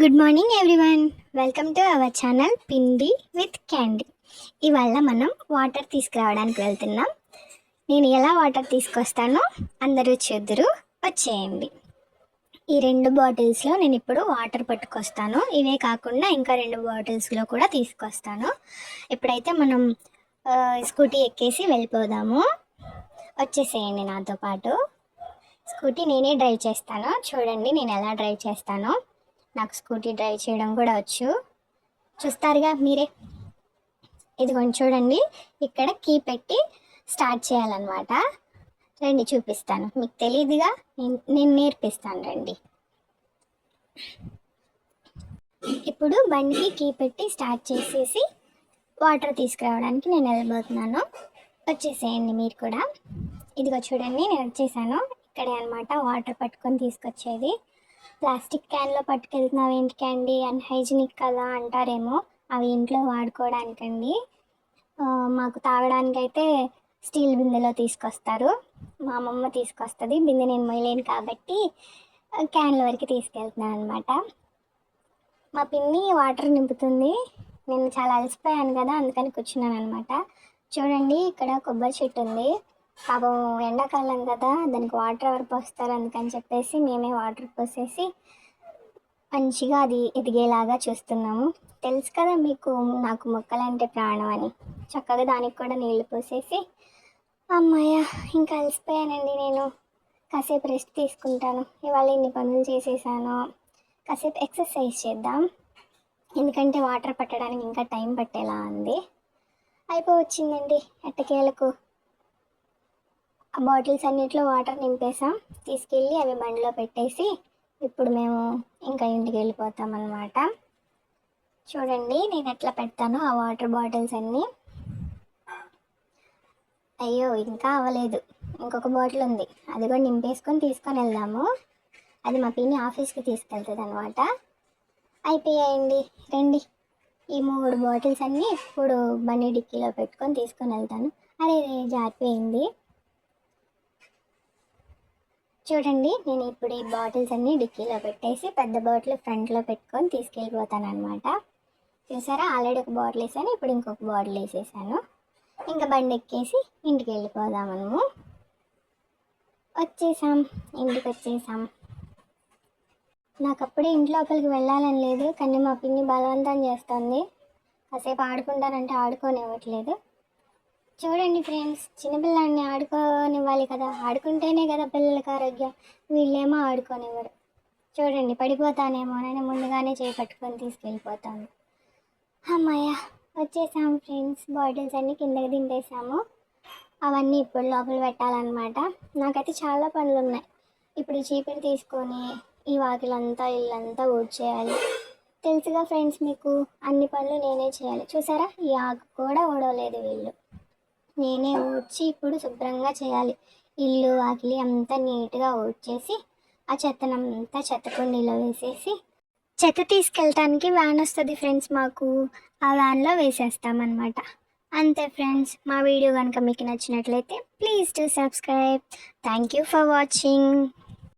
Good morning everyone. Welcome to our channel పిండి with candy. ఇవాళ మనం వాటర్ తీసుకురావడానికి వెళ్తున్నాం. నేను ఎలా వాటర్ తీసుకొస్తానో అందరూ చూద్దురు, వచ్చేయండి. ఈ 2 బాటిల్స్లో నేను ఇప్పుడు వాటర్ పట్టుకొస్తాను. ఇవే కాకుండా ఇంకా 2 బాటిల్స్లో కూడా తీసుకొస్తాను. ఇప్పుడైతే మనం స్కూటీ ఎక్కేసి వెళ్ళిపోదాము. వచ్చేసేయండి నాతో పాటు. స్కూటీ నేనే డ్రైవ్ చేస్తాను. చూడండి నేను ఎలా డ్రైవ్ చేస్తానో. నాకు స్కూటీ డ్రైవ్ చేయడం కూడా వచ్చు, చూస్తారుగా మీరే. ఇదిగోండి చూడండి, ఇక్కడ కీ పెట్టి స్టార్ట్ చేయాలన్నమాట. రండి చూపిస్తాను, మీకు తెలియదుగా, నేను నేర్పిస్తాను రండి. ఇప్పుడు బండికి కీ పెట్టి స్టార్ట్ చేసేసి వాటర్ తీసుకురావడానికి నేను వెళ్ళబోతున్నాను. వచ్చేసేయండి మీరు కూడా. ఇదిగో చూడండి నేను వచ్చేసాను. ఇక్కడే అనమాట వాటర్ పట్టుకొని తీసుకొచ్చేది. ప్లాస్టిక్ క్యాన్లో పట్టుకెళ్తున్నావు ఏంటి క్యాండీ, అన్హైజీనిక్ కదా అంటారేమో. అవి ఇంట్లో వాడుకోవడానికండి. మాకు తాగడానికి అయితే స్టీల్ బిందెలో తీసుకొస్తారు. మా అమ్మమ్మ తీసుకొస్తుంది. బిందె నేను మొయ్యలేను కాబట్టి క్యాన్ల వరకు తీసుకెళ్తున్నాను అనమాట. మా పిన్ని వాటర్ నింపుతుంది. నేను చాలా అలసిపోయాను కదా, అందుకని కూర్చున్నాను అనమాట. చూడండి ఇక్కడ కొబ్బరి చెట్టు ఉంది. పాపం ఎండాకాలం కదా, దానికి వాటర్ ఎవరు పోస్తారు, అందుకని చెప్పేసి మేమే వాటర్ పోసేసి మంచిగా అది ఎదిగేలాగా చూస్తున్నాము. తెలుసు కదా మీకు, నాకు మొక్కలంటే ప్రాణం అని. చక్కగా దానికి కూడా నీళ్లు పోసేసి, అమ్మాయ ఇంకా అలసిపోయానండి నేను, కాసేపు రెస్ట్ తీసుకుంటాను. ఇవాళ ఇన్ని పనులు చేసేసాను, కాసేపు ఎక్సర్సైజ్ చేద్దాం, ఎందుకంటే వాటర్ పట్టడానికి ఇంకా టైం పట్టేలా ఉంది. అయిపోవచ్చిందండి ఎట్టకేలకు. ఆ బాటిల్స్ అన్నిట్లో వాటర్ నింపేసాం. తీసుకెళ్ళి అవి బండిలో పెట్టేసి ఇప్పుడు మేము ఇంకా ఇంటికి వెళ్ళిపోతాం అన్నమాట. చూడండి నేను ఎట్లా పెడతానో ఆ వాటర్ బాటిల్స్ అన్నీ. అయ్యో ఇంకా అవ్వలేదు, ఇంకొక బాటిల్ ఉంది, అది కూడా నింపేసుకొని తీసుకొని వెళ్దాము. అది మా పిన్ని ఆఫీస్కి తీసుకెళ్తుంది అనమాట. అయిపోయాయండి, రండి. ఈ 3 బాటిల్స్ అన్నీ ఇప్పుడు బండి డిక్కీలో పెట్టుకొని తీసుకొని వెళ్తాను. అరే జారిపోయింది. చూడండి నేను ఇప్పుడు ఈ బాటిల్స్ అన్నీ డిక్కీలో పెట్టేసి పెద్ద బాటిల్ ఫ్రంట్లో పెట్టుకొని తీసుకెళ్ళిపోతాను అనమాట. చూసారా, ఆల్రెడీ ఒక బాటిల్ వేసాను, ఇప్పుడు ఇంకొక బాటిల్ వేసేసాను. ఇంకా బండి ఎక్కేసి ఇంటికి వెళ్ళిపోదాం మనము. వచ్చేసాం, ఇంటికి వచ్చేసాం. నాకు అప్పుడే ఇంటి లోపలికి వెళ్ళాలని లేదు, కానీ మా పిన్ని బలవంతం చేస్తుంది. కాసేపు ఆడుకుంటానంటే ఆడుకోనివ్వట్లేదు. చూడండి ఫ్రెండ్స్, చిన్నపిల్లాడిని ఆడుకోనివ్వాలి కదా, ఆడుకుంటేనే కదా పిల్లలకి ఆరోగ్యం. వీళ్ళేమో ఆడుకోనివ్వరు. చూడండి పడిపోతానేమో నేను ముందుగానే చేపట్టుకొని తీసుకెళ్ళిపోతాను. అమ్మాయ వచ్చేసాము ఫ్రెండ్స్. బాటిల్స్ అన్నీ కిందకి దింపేసాము. అవన్నీ ఇప్పుడు లోపల పెట్టాలన్నమాట. నాకైతే చాలా పనులు ఉన్నాయి. ఇప్పుడు ఈ చీపురు తీసుకొని ఈ వాకిలంతా ఇల్లంతా ఊడ్చేయాలి. తెలుసుగా ఫ్రెండ్స్ మీకు, అన్ని పనులు నేనే చేయాలి. చూసారా, ఈ ఆకు కూడా ఊడవలేదు వీళ్ళు. నేనే ఊడ్చి ఇప్పుడు శుభ్రంగా చేయాలి. ఇల్లు వాకిలి అంతా నీట్గా ఊడ్చేసి ఆ చెత్తనంతా చెత్త కుండీలో వేసేసి, చెత్త తీసుకెళ్ళటానికి వ్యాన్ వస్తుంది ఫ్రెండ్స్ మాకు, ఆ వ్యాన్లో వేసేస్తామన్నమాట. అంతే ఫ్రెండ్స్. మా వీడియో కనుక మీకు నచ్చినట్లయితే please to subscribe. Thank you for watching.